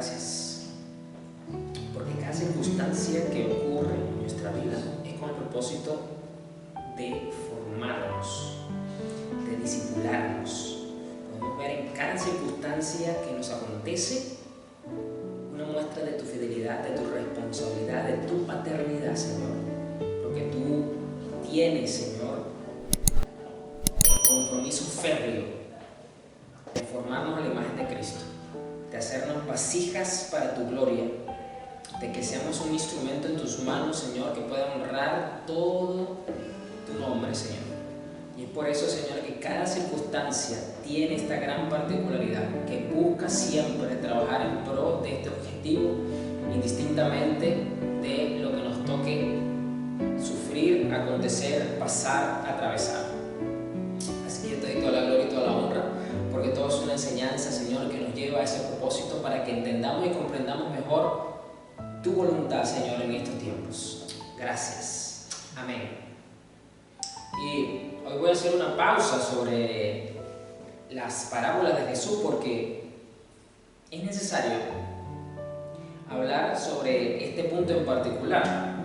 gracias, porque cada circunstancia que ocurre en nuestra vida es con el propósito de formarnos, de discipularnos. Podemos ver en cada circunstancia que nos acontece una muestra de tu fidelidad, de tu responsabilidad, de tu paternidad, Señor, porque tú tienes, Señor, el compromiso férreo de formarnos a la imagen de Cristo, de hacernos vasijas para tu gloria, de que seamos un instrumento en tus manos, Señor, que pueda honrar todo tu nombre, Señor. Y es por eso, Señor, que cada circunstancia tiene esta gran particularidad, que busca siempre trabajar en pro de este objetivo, indistintamente de lo que nos toque sufrir, acontecer, pasar, atravesar. Así que yo te doy toda la gloria y toda la honra, porque todo es una enseñanza, Señor, que nos lleva a ese propósito para que entendamos y comprendamos mejor tu voluntad, Señor, en estos tiempos. Gracias. Amén. Y hoy voy a hacer una pausa sobre las parábolas de Jesús porque es necesario hablar sobre este punto en particular.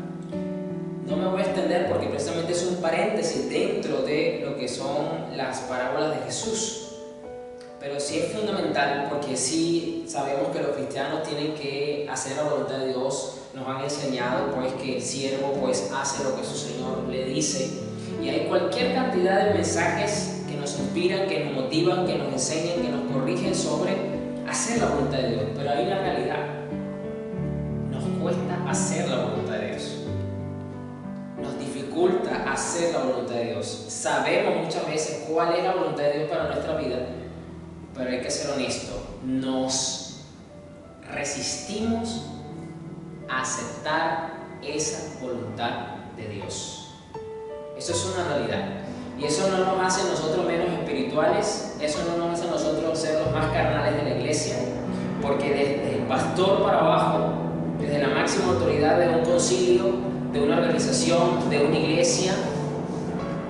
No me voy a extender porque precisamente es un paréntesis dentro de lo que son las parábolas de Jesús. Pero sí es fundamental porque sí sabemos que los cristianos tienen que hacer la voluntad de Dios. Nos han enseñado pues que el siervo pues hace lo que su Señor le dice. Y hay cualquier cantidad de mensajes que nos inspiran, que nos motivan, que nos enseñan, que nos corrigen sobre hacer la voluntad de Dios. Pero hay una realidad. Nos cuesta hacer la voluntad de Dios. Nos dificulta hacer la voluntad de Dios. Sabemos muchas veces cuál es la voluntad de Dios para nuestra vida, pero hay que ser honesto. Nos resistimos a aceptar esa voluntad de Dios. Eso es una realidad. Y eso no nos hace nosotros menos espirituales, eso no nos hace nosotros ser los más carnales de la iglesia, porque desde el pastor para abajo, desde la máxima autoridad de un concilio, de una organización, de una iglesia,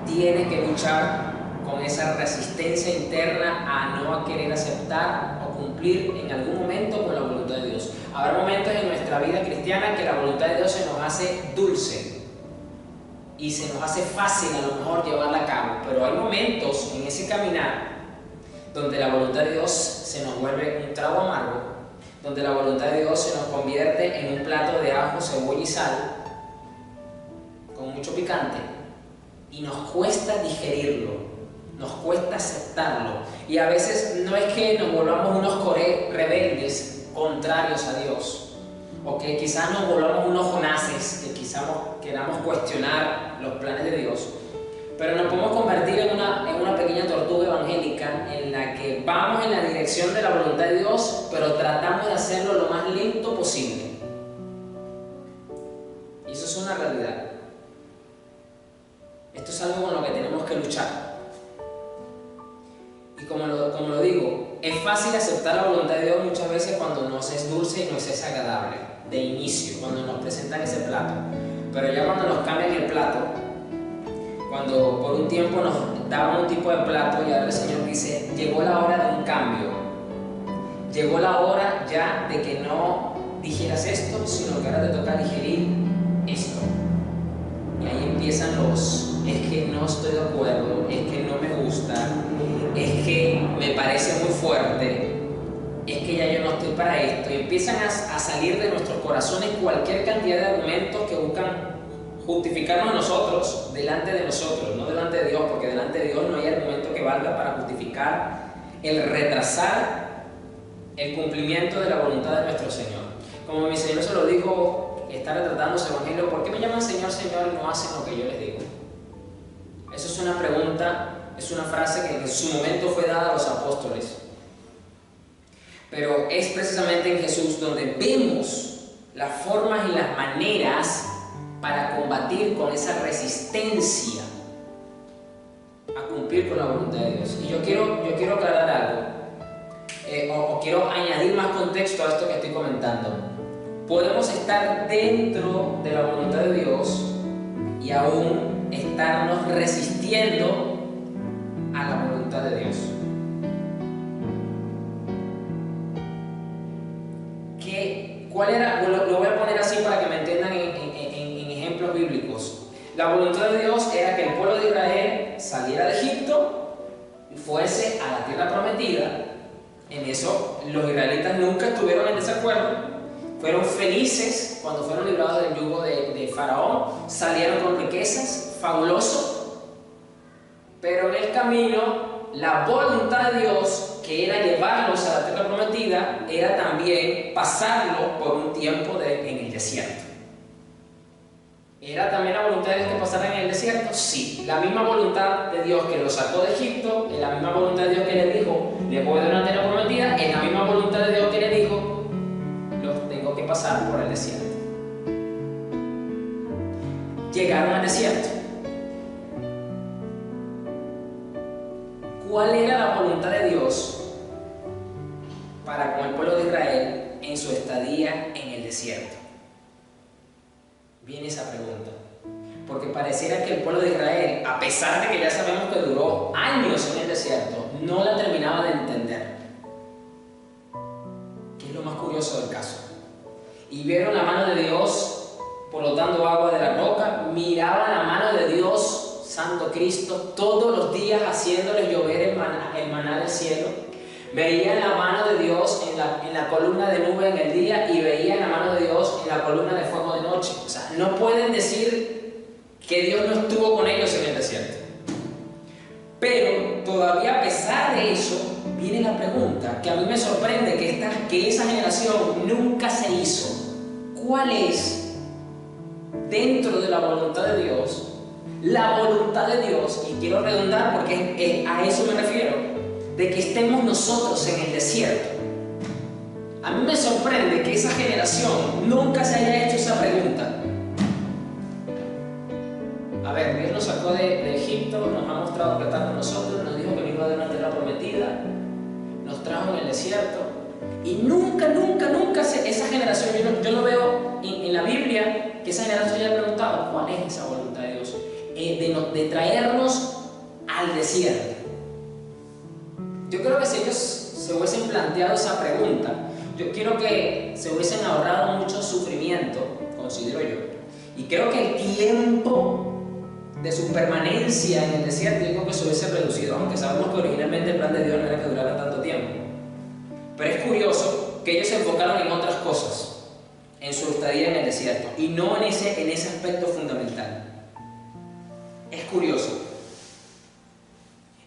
tiene que luchar con esa resistencia interna a no querer aceptar o cumplir en algún momento con la voluntad de Dios. Habrá momentos en nuestra vida cristiana que la voluntad de Dios se nos hace dulce y se nos hace fácil a lo mejor llevarla a cabo, pero hay momentos en ese caminar donde la voluntad de Dios se nos vuelve un trago amargo, donde la voluntad de Dios se nos convierte en un plato de ajo, cebolla y sal con mucho picante y nos cuesta digerirlo, nos cuesta aceptarlo, y a veces no es que nos volvamos unos rebeldes contrarios a Dios, o que quizás nos volvamos unos Jonases, que quizás queramos cuestionar los planes de Dios, pero nos podemos convertir en una pequeña tortuga evangélica en la que vamos en la dirección de la voluntad de Dios, pero tratamos de hacerlo lo más lento posible. Y eso es una realidad. Esto es algo con lo que tenemos que luchar. Y como lo digo, es fácil aceptar la voluntad de Dios muchas veces cuando nos es dulce y nos es agradable de inicio, cuando nos presentan ese plato. Pero ya cuando nos cambian el plato, cuando por un tiempo nos daban un tipo de plato y ahora el Señor dice, llegó la hora de un cambio, llegó la hora ya de que no digieras esto, sino que ahora te toca digerir esto. Y ahí empiezan es que no estoy de acuerdo, es que no me gusta, es que me parece muy fuerte, es que ya yo no estoy para esto. Y empiezan a salir de nuestros corazones cualquier cantidad de argumentos que buscan justificarnos a nosotros, delante de nosotros, no delante de Dios, porque delante de Dios no hay argumento que valga para justificar el retrasar el cumplimiento de la voluntad de nuestro Señor. Como mi Señor se lo dijo, está retratando su evangelio, ¿por qué me llaman Señor, Señor y no hacen lo que yo les digo? Eso es una pregunta, es una frase que en su momento fue dada a los apóstoles. Pero es precisamente en Jesús donde vemos las formas y las maneras para combatir con esa resistencia a cumplir con la voluntad de Dios. Y yo quiero aclarar algo, o quiero añadir más contexto a esto que estoy comentando. Podemos estar dentro de la voluntad de Dios y aún estarnos resistiendo a la voluntad de Dios. ¿Qué ¿Cuál era? Lo voy a poner así para que me entiendan en ejemplos bíblicos. La voluntad de Dios era que el pueblo de Israel saliera de Egipto y fuese a la tierra prometida. En eso los israelitas nunca estuvieron en desacuerdo. Fueron felices cuando fueron librados del yugo de Faraón. Salieron con riquezas, fabuloso. Pero en el camino, la voluntad de Dios, que era llevarlos a la tierra prometida, era también pasarlos por un tiempo en el desierto. ¿Era también la voluntad de Dios que pasaran en el desierto? Sí. La misma voluntad de Dios que los sacó de Egipto, es la misma voluntad de Dios que les dijo, les voy a dar una tierra prometida, es la misma voluntad de Dios que les dijo, los tengo que pasar por el desierto. Llegaron al desierto. ¿Cuál era la voluntad de Dios para con el pueblo de Israel en su estadía en el desierto? Viene esa pregunta. Porque pareciera que el pueblo de Israel, a pesar de que ya sabemos que duró años en el desierto, no la terminaba de entender. ¿Qué es lo más curioso del caso? Y vieron la mano de Dios brotando agua de la roca, miraban la mano de Dios, Santo Cristo, todos los días haciéndoles llover el maná del cielo. Veían la mano de Dios en la columna de nube en el día y veían la mano de Dios en la columna de fuego de noche. O sea, no pueden decir que Dios no estuvo con ellos en el desierto. Pero todavía a pesar de eso, viene la pregunta que a mí me sorprende que esa generación nunca se hizo. ¿Cuál es, dentro de la voluntad de Dios, la voluntad de Dios? Y quiero redundar porque a eso me refiero. De que estemos nosotros en el desierto. A mí me sorprende que esa generación nunca se haya hecho esa pregunta. A ver, Dios nos sacó de Egipto, nos ha mostrado que está con nosotros, nos dijo que nos iba a dar una tierra prometida, nos trajo en el desierto, y nunca esa generación, yo no veo en la Biblia que esa generación haya preguntado cuál es esa voluntad de Dios, de traernos al desierto. Yo creo que si ellos se hubiesen planteado esa pregunta, yo quiero que se hubiesen ahorrado mucho sufrimiento, considero yo. Y creo que el tiempo de su permanencia en el desierto, yo creo que se hubiese reducido, aunque sabemos que originalmente el plan de Dios no era que durara tanto tiempo. Pero es curioso que ellos se enfocaron en otras cosas, en su estadía en el desierto, y no en ese aspecto fundamental. Es curioso.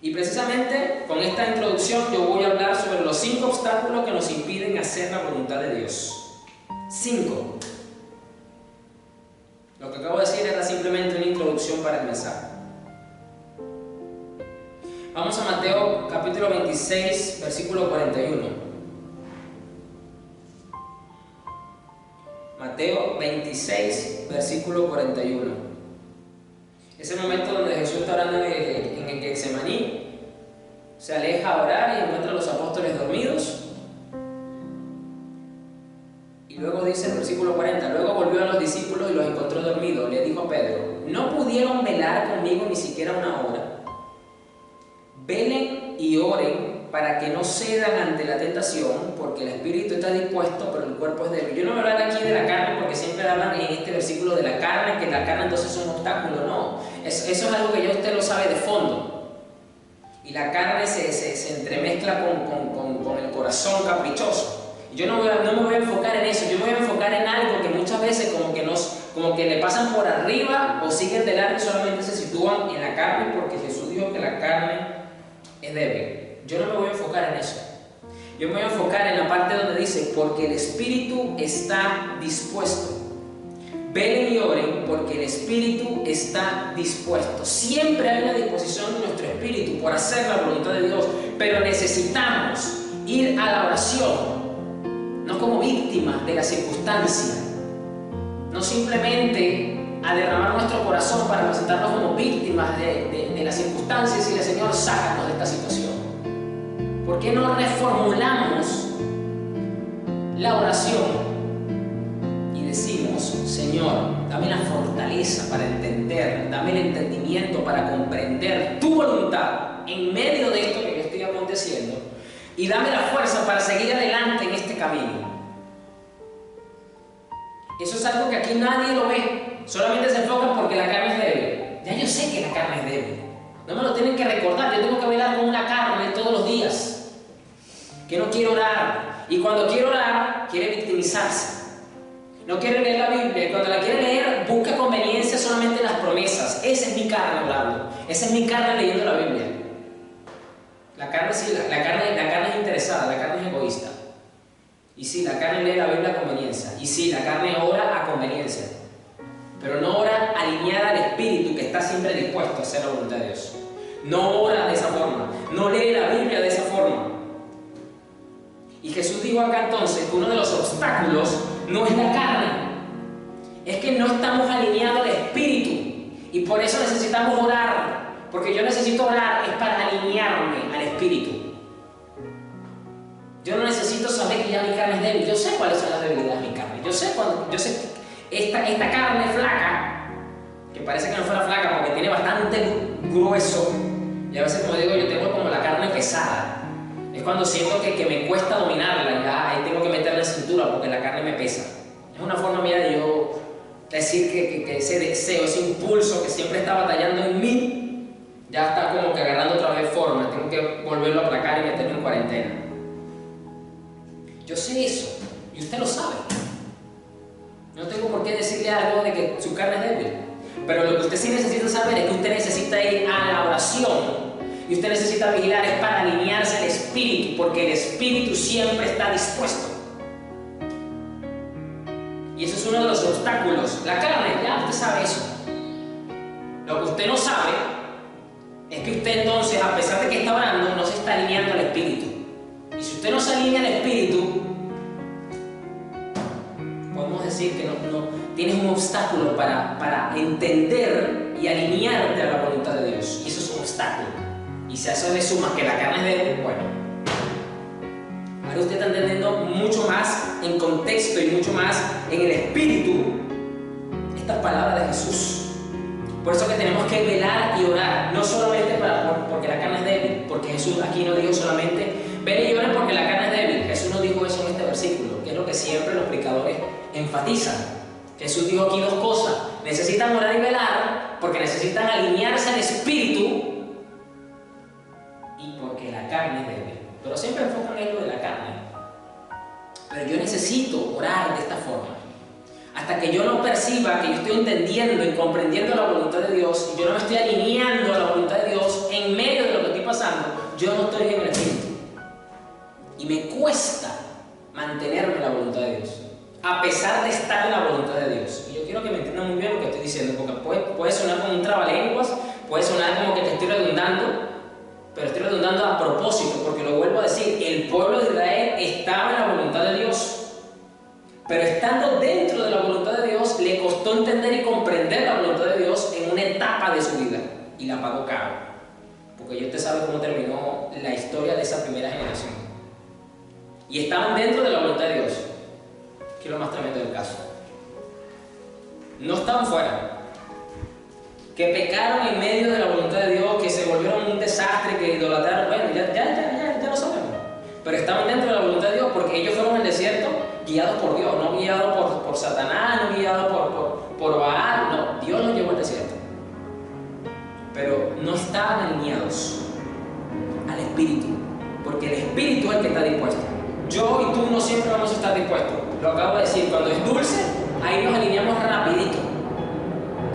Y precisamente con esta introducción yo voy a hablar sobre los 5 obstáculos que nos impiden hacer la voluntad de Dios. 5. Lo que acabo de decir era simplemente una introducción para el mensaje. Vamos a Mateo capítulo 26, versículo 41. Mateo 26, versículo 41. Ese momento donde Jesús está orando en el Getsemaní, se aleja a orar y encuentra a los apóstoles dormidos. Y luego dice el versículo 40, luego volvió a los discípulos y los encontró dormidos. Le dijo a Pedro, ¿no pudieron velar conmigo ni siquiera una hora? Velen y oren para que no cedan ante la tentación, porque el espíritu está dispuesto, pero el cuerpo es débil. Yo no voy a hablar aquí de la carne, porque siempre hablan en este versículo de la carne, que la carne entonces es un obstáculo. No, eso es algo que ya usted lo sabe de fondo. Y la carne se entremezcla con el corazón caprichoso. Yo no me voy a enfocar en eso, yo me voy a enfocar en algo que muchas veces como que le pasan por arriba o siguen de largo y solamente se sitúan en la carne, porque Jesús dijo que la carne es débil. Yo no me voy a enfocar en eso. Yo me voy a enfocar en la parte donde dice, porque el espíritu está dispuesto. Velen y oren porque el espíritu está dispuesto. Siempre hay una disposición de nuestro espíritu por hacer la voluntad de Dios, pero necesitamos ir a la oración, no como víctimas de la circunstancia, no simplemente a derramar nuestro corazón para presentarnos como víctimas de las circunstancias y decirle, Señor, sácanos de esta situación. ¿Por qué no reformulamos la oración y decimos, Señor, dame la fortaleza para entender, dame el entendimiento para comprender tu voluntad en medio de esto que yo estoy aconteciendo, y dame la fuerza para seguir adelante en este camino? Eso es algo que aquí nadie lo ve. Solamente se enfocan porque la carne es débil. Ya yo sé que la carne es débil. No me lo tienen que recordar. Yo tengo que velar con una carne todos los días. Que no quiere orar. Y cuando quiere orar, quiere victimizarse. No quiere leer la Biblia. Y cuando la quiere leer, busca conveniencia solamente en las promesas. Esa es mi carne orando. Esa es mi carne leyendo la Biblia. La carne sí, la carne es interesada, la carne es egoísta. Y sí, la carne lee la Biblia a conveniencia. Y sí, la carne ora a conveniencia. Pero no ora alineada al Espíritu, que está siempre dispuesto a hacer la voluntad de Dios. No ora de esa forma. No lee la Biblia de esa forma. Y Jesús dijo acá entonces que uno de los obstáculos no es la carne. Es que no estamos alineados al Espíritu. Y por eso necesitamos orar. Porque yo necesito orar es para alinearme al Espíritu. Yo no necesito saber que ya mi carne es débil. Yo sé cuáles son las debilidades de mi carne. Yo sé esta carne flaca, que parece que no fuera flaca porque tiene bastante grueso. Y a veces, como digo, yo tengo como la carne pesada. Es cuando siento que me cuesta dominarla. Ya ahí tengo que meterle cintura porque la carne me pesa. Es una forma mía de yo decir que ese deseo, ese impulso que siempre está batallando en mí, ya está como que agarrando otra vez forma. Tengo que volverlo a aplacar y meterlo en cuarentena. Yo sé eso, y usted lo sabe. No tengo por qué decirle algo de que su carne es débil. Pero lo que usted sí necesita saber es que usted necesita ir a la oración. Y usted necesita vigilar es para alinearse al Espíritu, porque el Espíritu siempre está dispuesto. Y eso es uno de los obstáculos. La carne, ya usted sabe eso. Lo que usted no sabe es que usted entonces, a pesar de que está orando, no se está alineando al Espíritu. Y si usted no se alinea al Espíritu, podemos decir que no tienes un obstáculo para entender y alinearte a la voluntad de Dios. Y eso es un obstáculo. Y si a eso le sumas que la carne es débil, bueno, ahora usted está entendiendo mucho más en contexto y mucho más en el Espíritu estas palabras de Jesús. Por eso que tenemos que velar y orar, no solamente porque la carne es débil, porque Jesús aquí no dijo solamente ven y oren porque la carne es débil. Jesús no dijo eso en este versículo, que es lo que siempre los predicadores enfatizan. Jesús dijo aquí dos cosas: necesitan orar y velar porque necesitan alinearse al Espíritu y porque la carne es débil. Pero siempre enfocan en lo de la carne. Pero yo necesito orar de esta forma. Hasta que yo no perciba que yo estoy entendiendo y comprendiendo la voluntad de Dios y yo no me estoy alineando a la voluntad de Dios en medio de lo que estoy pasando, yo no estoy en el Espíritu. Y me cuesta mantenerme en la voluntad de Dios, a pesar de estar en la voluntad de Dios. Y yo quiero que me entiendan muy bien lo que estoy diciendo, porque puede sonar como un trabalenguas, puede sonar como que te estoy redundando, pero estoy redundando a propósito, porque lo vuelvo a decir, el pueblo de Israel estaba en la voluntad de Dios. Pero estando dentro de la voluntad de Dios, le costó entender y comprender la voluntad de Dios en una etapa de su vida. Y la pagó caro. Porque ya usted sabe cómo terminó la historia de esa primera generación. Y estaban dentro de la voluntad de Dios. Que es lo más tremendo del caso. No estaban fuera. Que pecaron en medio de la voluntad de Dios, que se volvieron un desastre, que idolatraron. Bueno, ya lo sabemos. Pero estaban dentro de la voluntad de Dios porque ellos fueron al desierto guiados por Dios, no guiados por Satanás, no guiados por Baal, no, Dios los llevó al desierto. Pero no estaban alineados al Espíritu, porque el Espíritu es el que está dispuesto. Yo y tú no siempre vamos a estar dispuestos. Lo acabo de decir, cuando es dulce, ahí nos alineamos rapidito.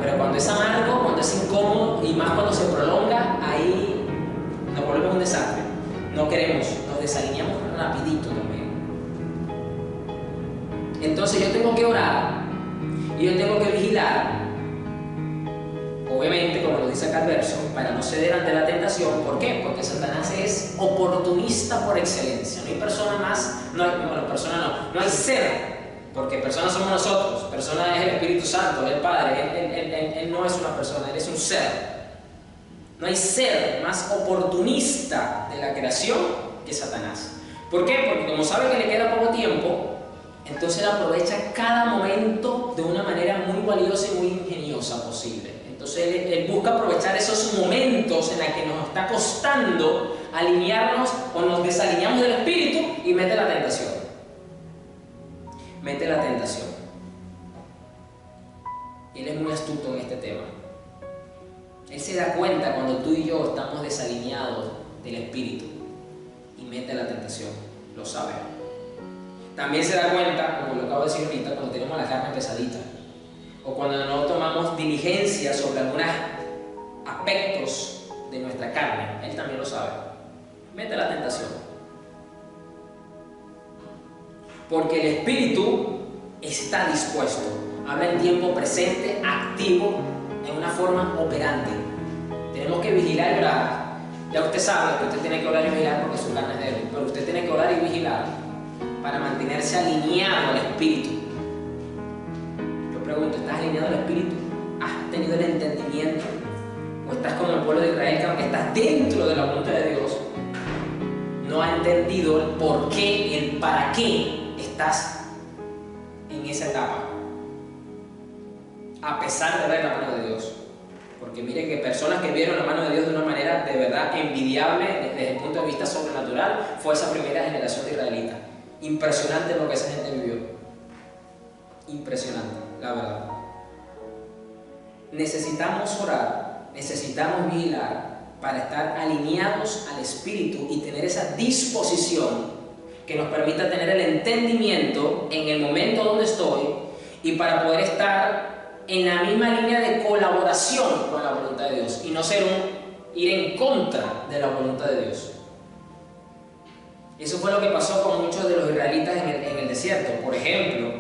Pero cuando es amargo, cuando es incómodo y más cuando se prolonga, ahí nos volvemos un desastre. No queremos, nos desalineamos rapidito también. Entonces yo tengo que orar y yo tengo que vigilar, obviamente, como lo dice acá el verso, para no ceder ante la tentación. ¿Por qué? Porque Satanás es oportunista por excelencia. No hay persona más, no hay ser, porque personas somos nosotros, persona es el Espíritu Santo, el Padre, él no es una persona, él es un ser. No hay ser más oportunista de la creación que Satanás. ¿Por qué? Porque como sabe que le queda poco tiempo, entonces él aprovecha cada momento de una manera muy valiosa y muy ingeniosa posible. Entonces él busca aprovechar esos momentos en los que nos está costando alinearnos o nos desalineamos del Espíritu y mete la tentación. Mete la tentación. Él es muy astuto en este tema. Él se da cuenta cuando tú y yo estamos desalineados del Espíritu y mete la tentación, lo sabe. También se da cuenta, como lo acabo de decir ahorita, cuando tenemos la carne pesadita o cuando no tomamos diligencia sobre algunos aspectos de nuestra carne. Él también lo sabe. Mete la tentación. Porque el Espíritu está dispuesto. Habla en tiempo presente, activo, en una forma operante. Tenemos que vigilar y orar. Ya usted sabe que usted tiene que orar y vigilar porque su carne es débil, pero usted tiene que orar y vigilar para mantenerse alineado al Espíritu. Yo pregunto, ¿estás alineado al Espíritu? ¿Has tenido el entendimiento? ¿O estás como el pueblo de Israel que aunque estás dentro de la voluntad de Dios, no ha entendido el por qué, el para qué estás en esa etapa? A pesar de ver la mano de Dios. Porque mire que personas que vieron la mano de Dios de una manera de verdad envidiable desde el punto de vista sobrenatural fue esa primera generación de israelitas. Impresionante lo que esa gente vivió. Impresionante, la verdad. Necesitamos orar, necesitamos vigilar para estar alineados al Espíritu y tener esa disposición que nos permita tener el entendimiento en el momento donde estoy y para poder estar en la misma línea de colaboración con la voluntad de Dios y no ser ir en contra de la voluntad de Dios. Eso fue lo que pasó con muchos de los israelitas en el desierto. Por ejemplo,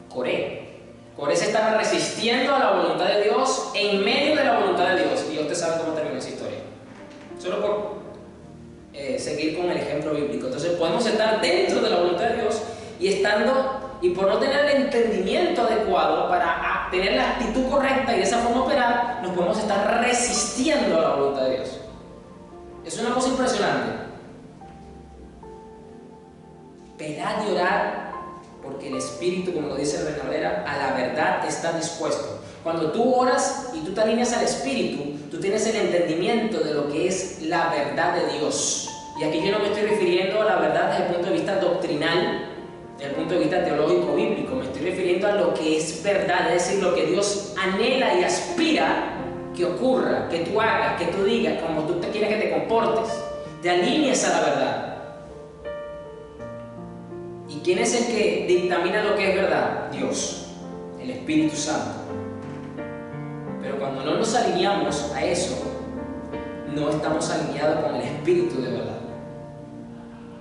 Coré. Coré se estaba resistiendo a la voluntad de Dios en medio de la voluntad de Dios. Y ya usted sabe cómo terminó esa historia. Solo por seguir con el ejemplo bíblico. Entonces podemos estar dentro de la voluntad de Dios y por no tener el entendimiento adecuado para tener la actitud correcta y de esa forma operar, nos podemos estar resistiendo a la voluntad de Dios. Es una cosa impresionante. Velad y orar, porque el Espíritu, como lo dice Reina Valera, a la verdad está dispuesto. Cuando tú oras y tú te alineas al Espíritu, tú tienes el entendimiento de lo que es la verdad de Dios. Y aquí yo no me estoy refiriendo a la verdad desde el punto de vista doctrinal, desde el punto de vista teológico bíblico, me estoy refiriendo a lo que es verdad, es decir, lo que Dios anhela y aspira que ocurra, que tú hagas, que tú digas, como tú te quieres que te comportes, te alinees a la verdad. ¿Y quién es el que dictamina lo que es verdad? Dios, el Espíritu Santo. Pero cuando no nos alineamos a eso, no estamos alineados con el Espíritu de verdad.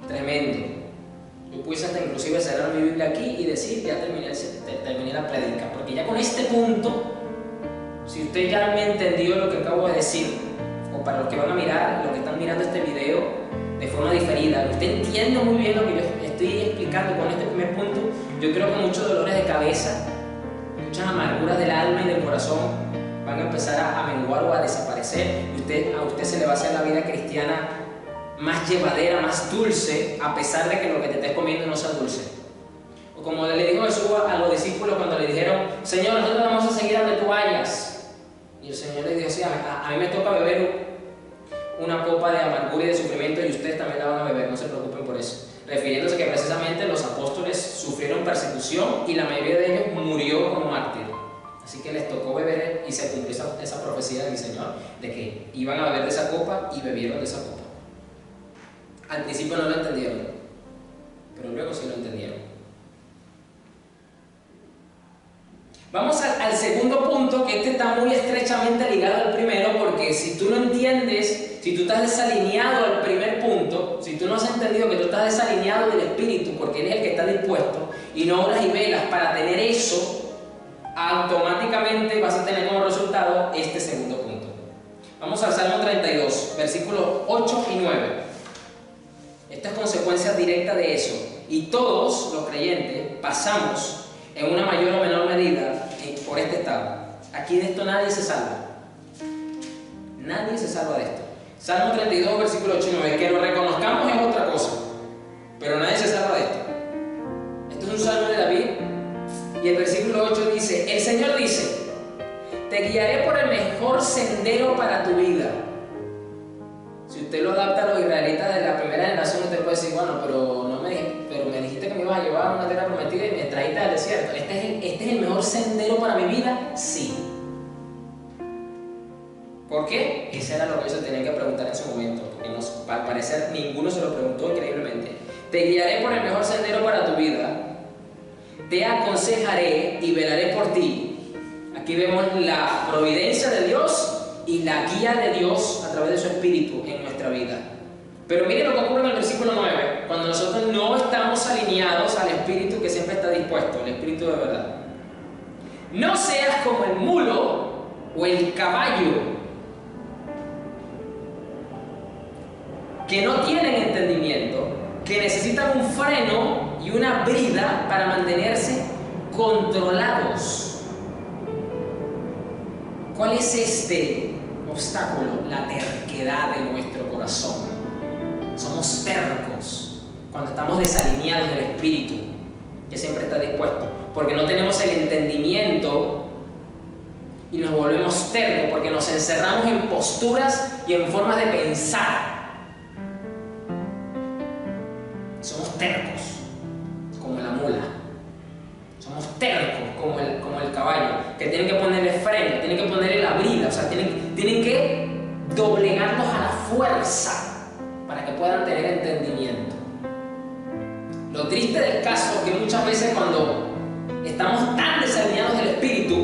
Tremendo. Yo pudiese hasta inclusive cerrar mi Biblia aquí y decir, ya terminé la predica, porque ya con este punto, si usted ya me entendió lo que acabo de decir, o para los que van a mirar, los que están mirando este video de forma diferida, usted entiende muy bien lo que yo estoy explicando con este primer punto, yo creo que muchos dolores de cabeza, muchas amarguras del alma y del corazón van a empezar a menguar o a desaparecer, y a usted se le va a hacer la vida cristiana más llevadera, más dulce, a pesar de que lo que te estés comiendo no sea dulce. O como le dijo Jesús a los discípulos cuando le dijeron, Señor, nosotros vamos a seguir donde tú vayas. Y el Señor les dijo, sí, a mí me toca beber una copa de amargura y de sufrimiento y ustedes también la van a beber, no se preocupen por eso. Refiriéndose que precisamente los apóstoles sufrieron persecución y la mayoría de ellos murió como mártir. Así que les tocó beber y se cumplió esa profecía del Señor de que iban a beber de esa copa y bebieron de esa copa. Al principio no lo entendieron, pero luego sí lo entendieron. Vamos al segundo punto, que este está muy estrechamente ligado al primero, porque si tú no entiendes, si tú estás desalineado al primer punto, si tú no has entendido que tú estás desalineado del Espíritu, porque Él es el que está dispuesto, y no oras y velas para tener eso, automáticamente vas a tener como resultado este segundo punto. Vamos al Salmo 32, versículos 8 y 9. Esta es consecuencia directa de eso. Y todos los creyentes pasamos en una mayor o menor medida por este estado. Aquí de esto nadie se salva. Nadie se salva de esto. Salmo 32, versículo 8 y 9. Que lo reconozcamos es otra cosa, pero nadie se salva de esto. Esto es un salmo de David. Y el versículo 8 dice, el Señor dice, te guiaré por el mejor sendero para tu vida. Si usted lo adapta a los israelitas de la primera generación, usted puede decir, bueno, pero me dijiste que me ibas a llevar a una tierra prometida y me trajiste al desierto. ¿Este es el mejor sendero para mi vida? Sí. ¿Por qué? Ese era lo que ellos se tenían que preguntar en su momento, porque al parecer ninguno se lo preguntó increíblemente. Te guiaré por el mejor sendero para tu vida, te aconsejaré y velaré por ti. Aquí vemos la providencia de Dios y la guía de Dios a través de su Espíritu en nuestra vida. Pero miren lo que ocurre en el versículo 9, cuando nosotros no estamos alineados al Espíritu que siempre está dispuesto, el Espíritu de verdad. No seas como el mulo o el caballo, que no tienen entendimiento, que necesitan un freno y una brida para mantenerse controlados. ¿Cuál es este obstáculo? La terquedad de nuestro corazón. Somos tercos cuando estamos desalineados del Espíritu, que siempre está dispuesto, porque no tenemos el entendimiento y nos volvemos tercos, porque nos encerramos en posturas y en formas de pensar. Somos tercos, como la mula. Somos tercos, como el caballo, que tienen que ponerle freno, tienen que ponerle la brida, o sea, tienen que doblegarnos a la fuerza para que puedan tener entendimiento. Lo triste del caso es que muchas veces cuando estamos tan desalineados del Espíritu,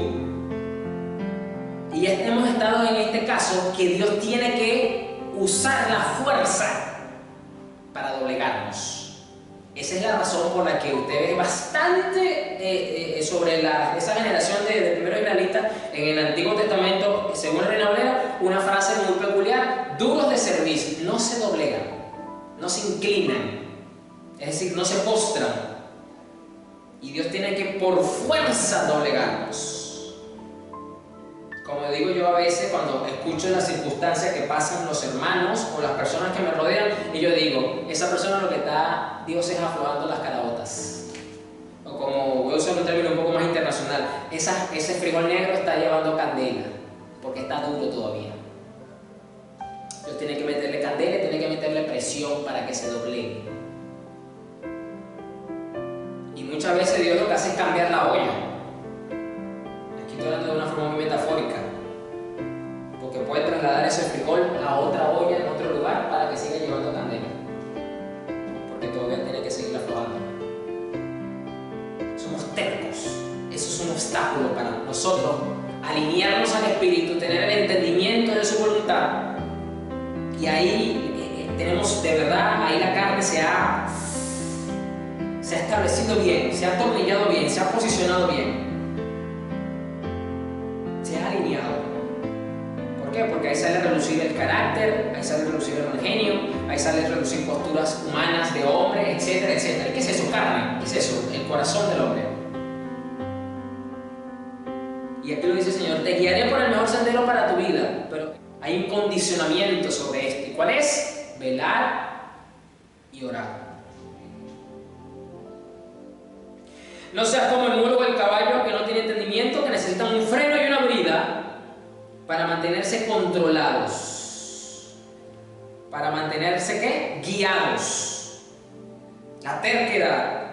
y ya hemos estado en este caso, que Dios tiene que usar la fuerza para doblegarnos. Esa es la razón por la que usted ve bastante sobre esa generación de primeros israelitas en el Antiguo Testamento, según el Reina Valera, una frase muy peculiar: duros de servir, no se doblegan, no se inclinan, es decir, no se postran. Y Dios tiene que por fuerza doblegarnos. Como digo yo a veces cuando escucho las circunstancias que pasan los hermanos o las personas que me rodean, y yo digo, esa persona lo que está, Dios es aflojando las caraotas. O como voy a usar un término un poco más internacional, ese frijol negro está llevando candela, porque está duro todavía. Dios tiene que meterle candela, tiene que meterle presión para que se doblegue. Y muchas veces Dios lo que hace es cambiar la olla. Estoy hablando de una forma muy metafórica, porque puede trasladar ese frijol a otra olla en otro lugar para que siga llevando candela, porque todavía tiene que seguir aflojando. Somos tercos. Eso es un obstáculo para nosotros alinearnos al Espíritu, tener el entendimiento de su voluntad, y ahí tenemos de verdad, ahí la carne se ha establecido bien, se ha atornillado bien, se ha posicionado bien, se ha alineado. ¿Por qué? Porque ahí sale a relucir el carácter, ahí sale a relucir el ingenio, ahí sale a relucir posturas humanas de hombre, etcétera, etcétera. ¿Y qué es eso? Carne. ¿Qué es eso? El corazón del hombre. Y aquí lo dice el Señor: te guiaré por el mejor sendero para tu vida. Pero hay un condicionamiento sobre esto. ¿Y cuál es? Velar y orar. No seas como el mulo o el caballo que no tiene entendimiento, que necesitan un freno y una brida para mantenerse controlados. Para mantenerse, ¿qué? Guiados. La terquedad,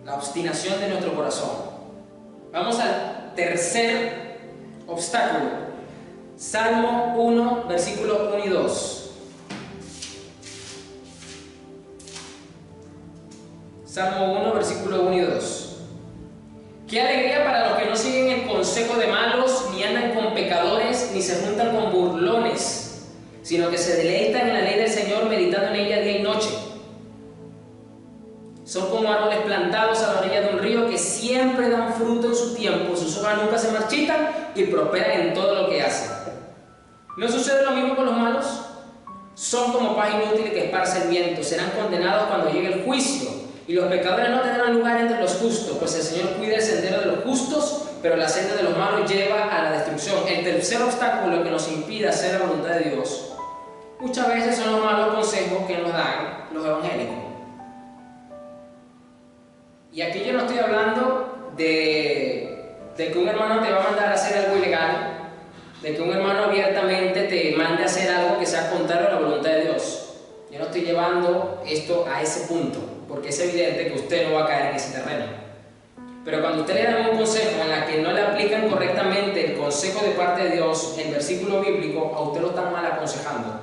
la obstinación de nuestro corazón. Vamos al tercer obstáculo. Salmo 1, versículos 1 y 2. Salmo 1, versículo 1 y 2. Qué alegría para los que no siguen el consejo de malos, ni andan con pecadores, ni se juntan con burlones, sino que se deleitan en la ley del Señor, meditando en ella día y noche. Son como árboles plantados a la orilla de un río, que siempre dan fruto en su tiempo, sus hojas nunca se marchitan y prosperan en todo lo que hacen. ¿No sucede lo mismo con los malos? Son como paja inútil que esparce el viento, serán condenados cuando llegue el juicio. Y los pecadores no tendrán lugar entre los justos, pues el Señor cuida el sendero de los justos, pero la senda de los malos lleva a la destrucción. El tercer obstáculo que nos impide hacer la voluntad de Dios muchas veces son los malos consejos que nos dan los evangélicos. Y aquí yo no estoy hablando de que un hermano te va a mandar a hacer algo ilegal, de que un hermano abiertamente te mande a hacer algo que sea contrario a la voluntad de Dios. Yo no estoy llevando esto a ese punto, porque es evidente que usted no va a caer en ese terreno. Pero cuando usted le dan un consejo en la que no le aplican correctamente el consejo de parte de Dios, el versículo bíblico, a usted lo están mal aconsejando.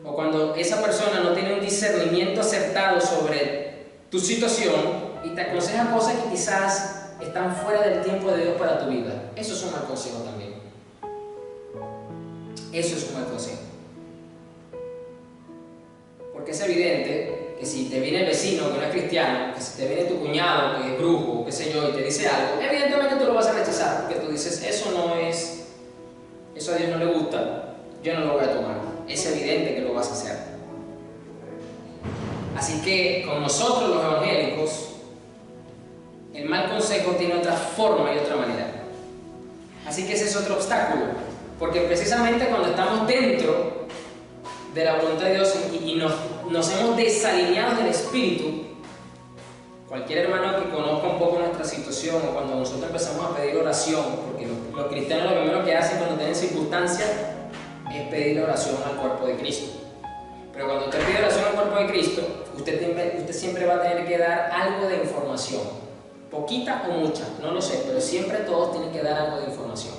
O cuando esa persona no tiene un discernimiento acertado sobre tu situación y te aconseja cosas que quizás están fuera del tiempo de Dios para tu vida. Eso es un mal consejo también. Eso es un mal consejo. Porque es evidente que si te viene el vecino que no es cristiano, que si te viene tu cuñado que es brujo, qué sé yo, y te dice algo, evidentemente tú lo vas a rechazar, porque tú dices, eso a Dios no le gusta, yo no lo voy a tomar. Es evidente que lo vas a hacer. Así que con nosotros los evangélicos, el mal consejo tiene otra forma y otra manera. Así que ese es otro obstáculo, porque precisamente cuando estamos dentro de la voluntad de Dios y nos hemos desalineado del Espíritu, cualquier hermano que conozca un poco nuestra situación, o cuando nosotros empezamos a pedir oración, porque los cristianos lo primero que hacen cuando tienen circunstancias es pedir oración al cuerpo de Cristo. Pero cuando usted pide oración al cuerpo de Cristo, usted siempre va a tener que dar algo de información, poquita o mucha, no lo sé, pero siempre todos tienen que dar algo de información.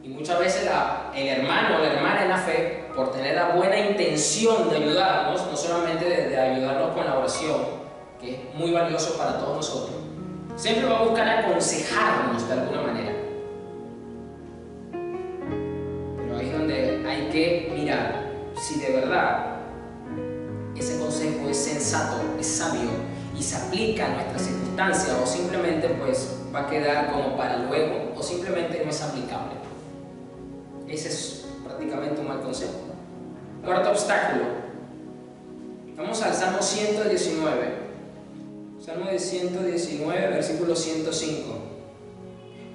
Y muchas veces el hermano o la hermana en la fe, por tener la buena intención de ayudarnos, no solamente de ayudarnos con la oración, que es muy valioso para todos nosotros, siempre va a buscar aconsejarnos de alguna manera. Pero ahí es donde hay que mirar si de verdad ese consejo es sensato, es sabio y se aplica a nuestras circunstancias, o simplemente pues va a quedar como para luego, o simplemente no es aplicable. Ese es prácticamente un mal consejo. Cuarto obstáculo. Vamos al Salmo 119. Salmo 119, versículo 105.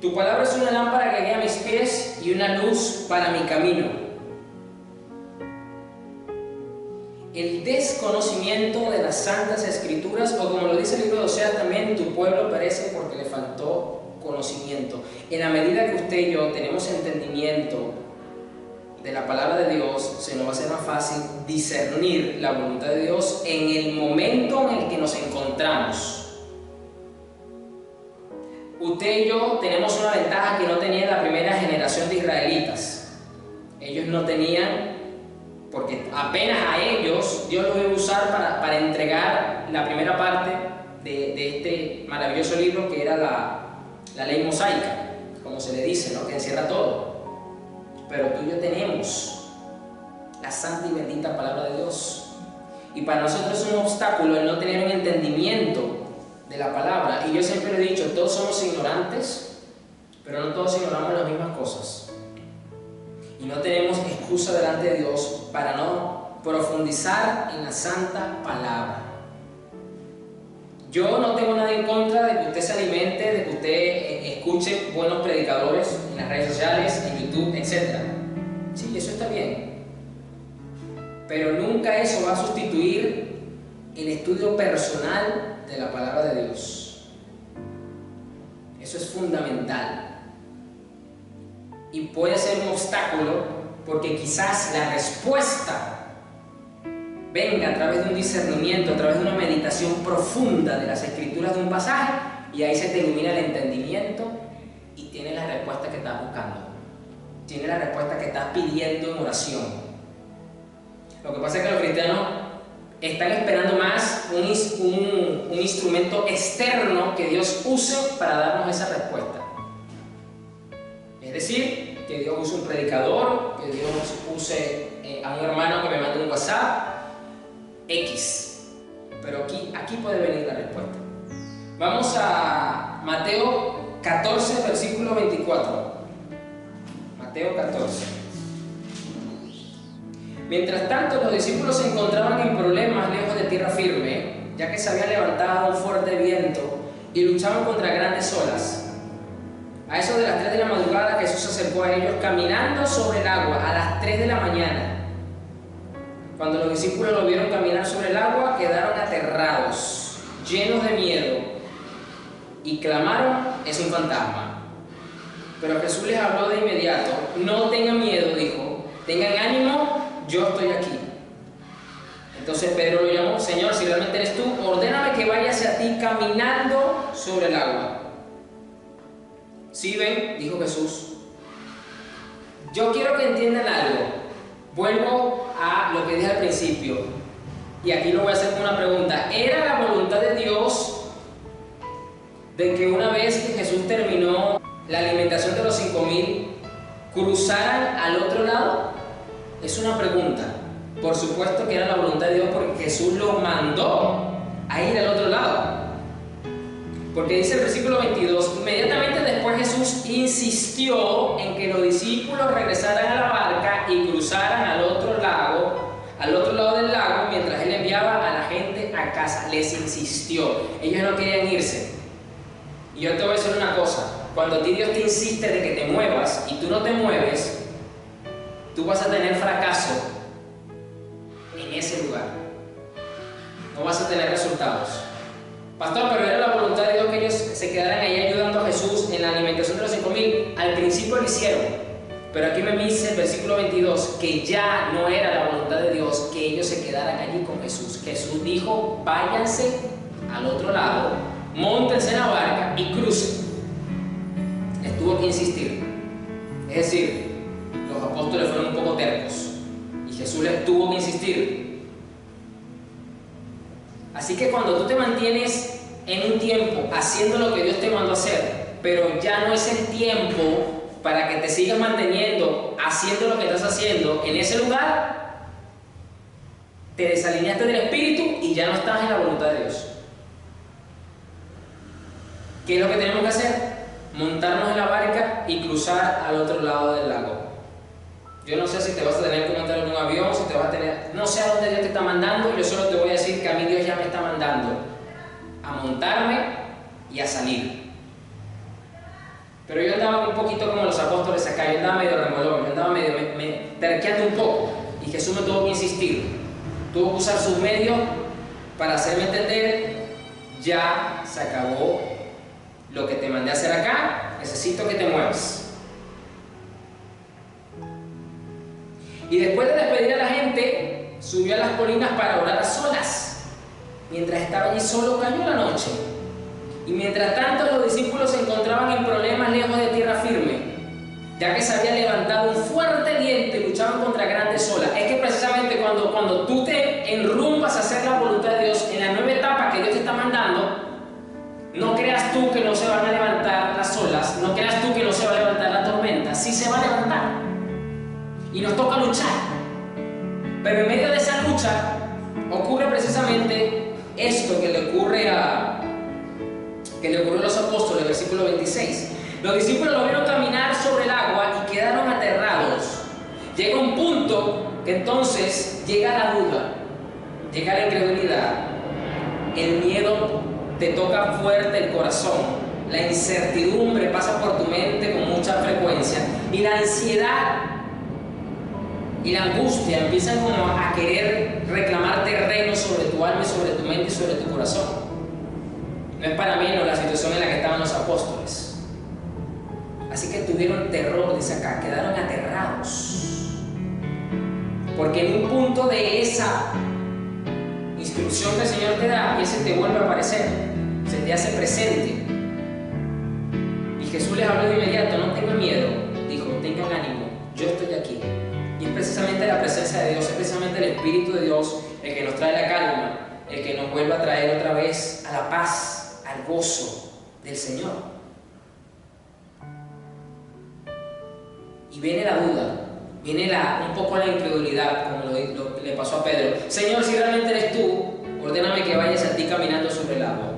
Tu palabra es una lámpara que guía mis pies y una luz para mi camino. El desconocimiento de las santas escrituras, o como lo dice el libro de Oseas también, tu pueblo perece porque le faltó conocimiento. En la medida que usted y yo tenemos entendimiento de la palabra de Dios, se nos va a hacer más fácil discernir la voluntad de Dios en el momento en el que nos encontramos. Usted y yo tenemos una ventaja que no tenía la primera generación de israelitas. Ellos no tenían, porque apenas a ellos Dios los iba a usar para entregar la primera parte de este maravilloso libro que era la ley mosaica, como se le dice, ¿no? Que encierra todo. Pero tú y yo tenemos la santa y bendita palabra de Dios. Y para nosotros es un obstáculo el no tener un entendimiento de la palabra. Y yo siempre lo he dicho, todos somos ignorantes, pero no todos ignoramos las mismas cosas. Y no tenemos excusa delante de Dios para no profundizar en la santa palabra. Yo no tengo nada en contra de que usted se alimente, de que usted escuche buenos predicadores en las redes sociales, en YouTube, etc. Sí, eso está bien. Pero nunca eso va a sustituir el estudio personal de la palabra de Dios. Eso es fundamental. Y puede ser un obstáculo porque quizás la respuesta venga a través de un discernimiento, a través de una meditación profunda de las escrituras de un pasaje, y ahí se te ilumina el entendimiento y tienes la respuesta que estás buscando. Tienes la respuesta que estás pidiendo en oración. Lo que pasa es que los cristianos están esperando más un instrumento externo que Dios use para darnos esa respuesta. Es decir, que Dios use un predicador, que Dios use a un hermano que me mande un WhatsApp, X. Pero aquí puede venir la respuesta. Vamos a Mateo 14, versículo 24. Mateo 14. Mientras tanto, los discípulos se encontraban en problemas lejos de tierra firme, ya que se había levantado un fuerte viento y luchaban contra grandes olas. A eso de las 3 de la madrugada, Jesús se acercó a ellos caminando sobre el agua a las 3 de la mañana. Cuando los discípulos lo vieron caminar sobre el agua, quedaron aterrados, llenos de miedo, y clamaron: es un fantasma. Pero Jesús les habló de inmediato. No tengan miedo, dijo, tengan ánimo, yo estoy aquí. Entonces Pedro lo llamó: Señor, si realmente eres tú, ordéname que vaya hacia ti caminando sobre el agua. ¿Sí ven? Dijo Jesús. Yo quiero que entiendan algo. Vuelvo a lo que dije al principio, y aquí lo voy a hacer con una pregunta. ¿Era la voluntad de Dios de que una vez que Jesús terminó la alimentación de los 5,000, cruzaran al otro lado? Es una pregunta. Por supuesto que era la voluntad de Dios, porque Jesús lo mandó a ir al otro lado. Porque dice el versículo 22, inmediatamente después Jesús insistió en que los discípulos regresaran a la barca y cruzaran al otro lado del lago, mientras Él enviaba a la gente a casa. Les insistió. Ellos no querían irse. Y yo te voy a decir una cosa: cuando a ti Dios te insiste de que te muevas y tú no te mueves, tú vas a tener fracaso en ese lugar. No vas a tener resultados. Pastor, pero era la voluntad de Dios que ellos se quedaran ahí ayudando a Jesús en la alimentación de los 5,000. Al principio lo hicieron, pero aquí me dice el versículo 22 que ya no era la voluntad de Dios que ellos se quedaran allí con Jesús. Jesús dijo: váyanse al otro lado, móntense en la barca y crucen. Les tuvo que insistir. Es decir, los apóstoles fueron un poco tercos y Jesús les tuvo que insistir. Así que cuando tú te mantienes en un tiempo haciendo lo que Dios te mandó a hacer, pero ya no es el tiempo para que te sigas manteniendo haciendo lo que estás haciendo en ese lugar, te desalineaste del Espíritu y ya no estás en la voluntad de Dios. ¿Qué es lo que tenemos que hacer? Montarnos en la barca y cruzar al otro lado del lago. Yo no sé si te vas a tener que montar en un avión, si te vas a tener... No sé a dónde Dios te está mandando. Yo solo te voy a decir que a mí Dios ya me está mandando a montarme y a salir. Pero yo andaba un poquito como los apóstoles acá. Yo andaba medio remolón, yo andaba medio terqueando un poco. Y Jesús me tuvo que insistir. Tuvo que usar sus medios para hacerme entender: ya se acabó lo que te mandé a hacer acá, necesito que te muevas. Y después de despedir a la gente, subió a las colinas para orar a solas. Mientras estaba allí solo, cayó la noche. Y mientras tanto los discípulos se encontraban en problemas lejos de tierra firme, ya que se había levantado un fuerte viento y luchaban contra grandes olas. Es que precisamente cuando tú te enrumbas a hacer la voluntad de Dios en la nueva etapa que Dios te está mandando, no creas tú que no se van a levantar las olas, no creas tú que no se va a levantar la tormenta. Sí se va a levantar. Y nos toca luchar. Pero en medio de esa lucha ocurre precisamente esto que le ocurre a los apóstoles, versículo 26. Los discípulos lo vieron caminar sobre el agua y quedaron aterrados. Llega un punto que entonces llega la duda, llega la incredulidad, el miedo te toca fuerte el corazón, la incertidumbre pasa por tu mente con mucha frecuencia y la ansiedad y la angustia empiezan como a querer reclamar terreno sobre tu alma y sobre tu mente y sobre tu corazón. No es para menos la situación en la que estaban los apóstoles. Así que tuvieron terror, dice acá, quedaron aterrados. Porque en un punto de esa instrucción que el Señor te da, y ese te vuelve a aparecer, se te hace presente. Y Jesús les habló de inmediato: no tengan miedo, dijo, tengan ánimo, yo estoy aquí. Y es precisamente la presencia de Dios, es precisamente el Espíritu de Dios el que nos trae la calma, el que nos vuelve a traer otra vez a la paz, al gozo del Señor. Y viene la duda, viene un poco la incredulidad, como lo le pasó a Pedro. Señor, si realmente eres tú, ordéname que vayas a ti caminando sobre el agua.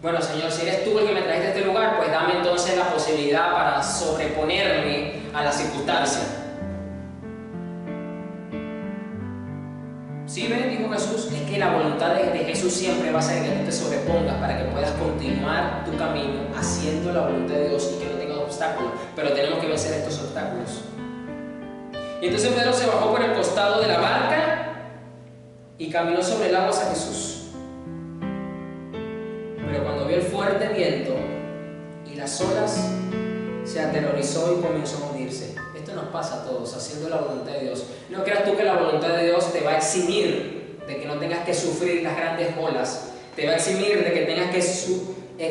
Bueno, Señor, si eres tú el que me trajiste a este lugar, pues dame entonces la posibilidad para sobreponerme a la circunstancia. ¿Sí ven? Dijo Jesús. Es que la voluntad de Jesús siempre va a ser que tú te sobrepongas para que puedas continuar tu camino haciendo la voluntad de Dios y que no tengas obstáculos. Pero tenemos que vencer estos obstáculos. Y entonces Pedro se bajó por el costado de la barca y caminó sobre el agua hacia Jesús. Pero cuando vio el fuerte viento y las olas, se aterrorizó y comenzó a hundirse. Esto nos pasa a todos, haciendo la voluntad de Dios. No creas tú que la voluntad de Dios te va a eximir de que no tengas que sufrir las grandes olas, te va a eximir de que tengas que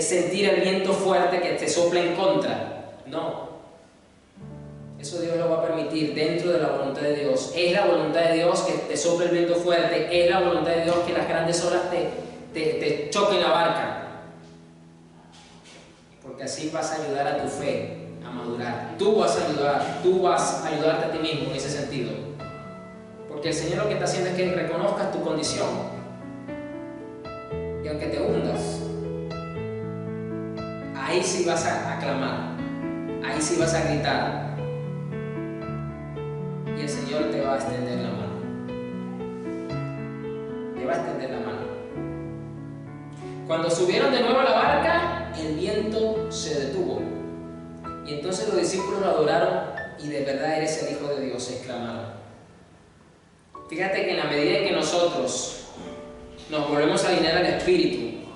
sentir el viento fuerte que te sopla en contra. No. Eso Dios lo va a permitir dentro de la voluntad de Dios. Es la voluntad de Dios que te sople el viento fuerte, es la voluntad de Dios que las grandes olas te choquen la barca. Porque así vas a ayudar a tu fe a madurar. Tú vas a ayudarte a ti mismo en ese sentido. Porque el Señor lo que está haciendo es que reconozcas tu condición. Y aunque te hundas, ahí sí vas a clamar, ahí sí vas a gritar. Y el Señor te va a extender la mano. Te va a extender la mano. Cuando subieron de nuevo a la barca, el viento se detuvo. Y entonces los discípulos lo adoraron y de verdad eres el Hijo de Dios, exclamaron. Fíjate que en la medida en que nosotros nos volvemos a alinear al Espíritu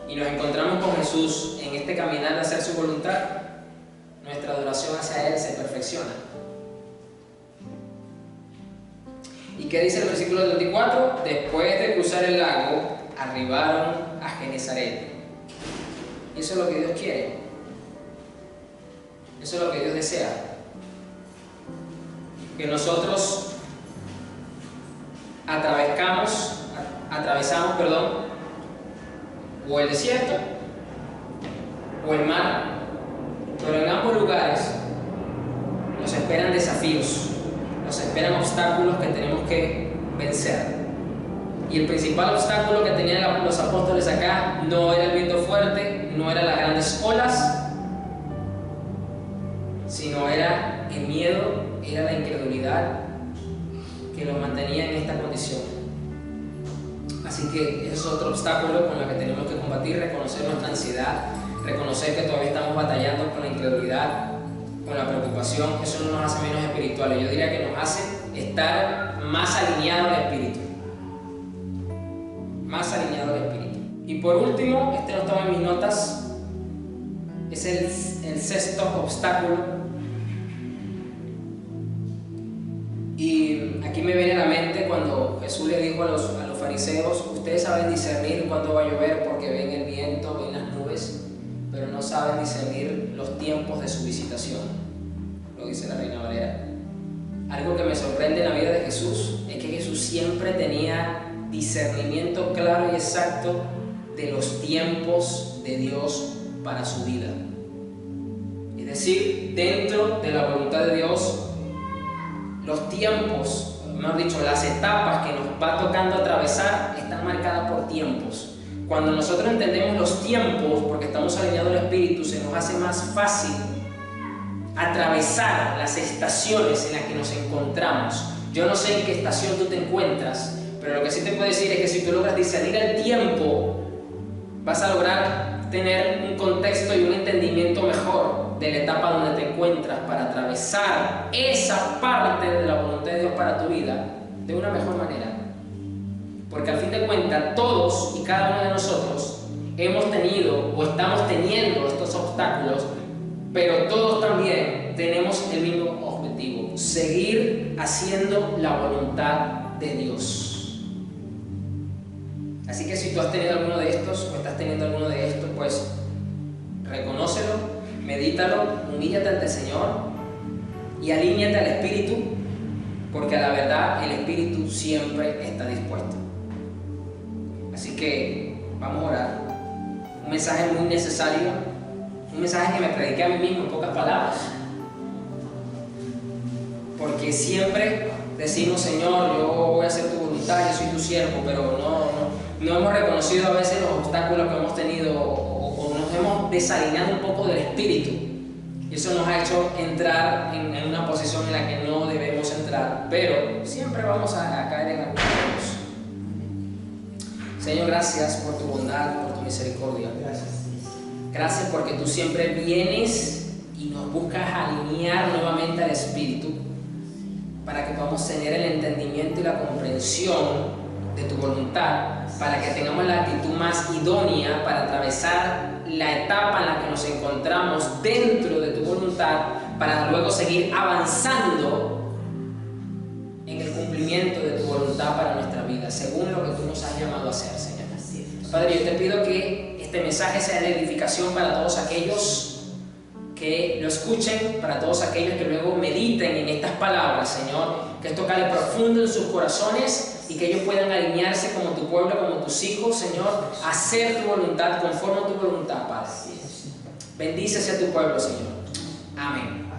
y nos encontramos con Jesús en este caminar de hacer su voluntad, nuestra adoración hacia Él se perfecciona. ¿Y qué dice el versículo 34? Después de cruzar el lago, arribaron a Genesaret. Y eso es lo que Dios quiere. Eso es lo que Dios desea. Que nosotros atravesamos, o el desierto o el mar, pero en ambos lugares nos esperan desafíos, nos esperan obstáculos que tenemos que vencer. Y el principal obstáculo que tenían los apóstoles acá no era el viento fuerte, no eran las grandes olas, sino era el miedo, era la incredulidad que los mantenía en esta condición. Así que ese es otro obstáculo con el que tenemos que combatir, reconocer nuestra ansiedad, reconocer que todavía estamos batallando con la incredulidad, con la preocupación. Eso no nos hace menos espirituales, yo diría que nos hace estar más alineados al Espíritu. Más alineado al Espíritu. Y por último, este no estaba en mis notas, es el sexto obstáculo. Y aquí me viene a la mente cuando Jesús le dijo a los fariseos: ustedes saben discernir cuándo va a llover porque ven el viento, ven las nubes, pero no saben discernir los tiempos de su visitación. Lo dice la Reina Valera. Algo que me sorprende en la vida de Jesús es que Jesús siempre tenía discernimiento claro y exacto de los tiempos de Dios para su vida. Es decir, dentro de la voluntad de Dios, los tiempos, mejor dicho, las etapas que nos va tocando atravesar están marcadas por tiempos. Cuando nosotros entendemos los tiempos, porque estamos alineados al Espíritu, se nos hace más fácil atravesar las estaciones en las que nos encontramos. Yo no sé en qué estación tú te encuentras, pero lo que sí te puedo decir es que si tú logras discernir el tiempo, vas a lograr tener un contexto y un entendimiento mejor de la etapa donde te encuentras para atravesar esa parte de la voluntad de Dios para tu vida de una mejor manera. Porque al fin de cuentas, todos y cada uno de nosotros hemos tenido o estamos teniendo estos obstáculos, pero todos también tenemos el mismo objetivo: seguir haciendo la voluntad de Dios. Así que si tú has tenido alguno de estos o estás teniendo alguno de estos, pues reconócelo, medítalo, humíllate ante el Señor y alíñate al Espíritu, porque a la verdad el Espíritu siempre está dispuesto. Así que vamos a orar. Un mensaje muy necesario, un mensaje que me prediqué a mí mismo en pocas palabras, porque siempre decimos: Señor, yo voy a hacer tu voluntad, yo soy tu siervo, pero no hemos reconocido a veces los obstáculos que hemos tenido o nos hemos desalineado un poco del Espíritu, y eso nos ha hecho entrar en una posición en la que no debemos entrar, pero siempre vamos a caer en algunos. Señor, gracias por tu bondad, por tu misericordia. Gracias porque tú siempre vienes y nos buscas alinear nuevamente al Espíritu para que podamos tener el entendimiento y la comprensión de tu voluntad, para que tengamos la actitud más idónea para atravesar la etapa en la que nos encontramos dentro de tu voluntad, para luego seguir avanzando en el cumplimiento de tu voluntad para nuestra vida, según lo que tú nos has llamado a hacer, Señor. Padre, yo te pido que este mensaje sea de edificación para todos aquellos que lo escuchen, para todos aquellos que luego mediten en estas palabras, Señor, que esto cale profundo en sus corazones y que ellos puedan alinearse como tu pueblo, como tus hijos, Señor, a hacer tu voluntad, conforme a tu voluntad, Padre. Bendícese a tu pueblo, Señor. Amén.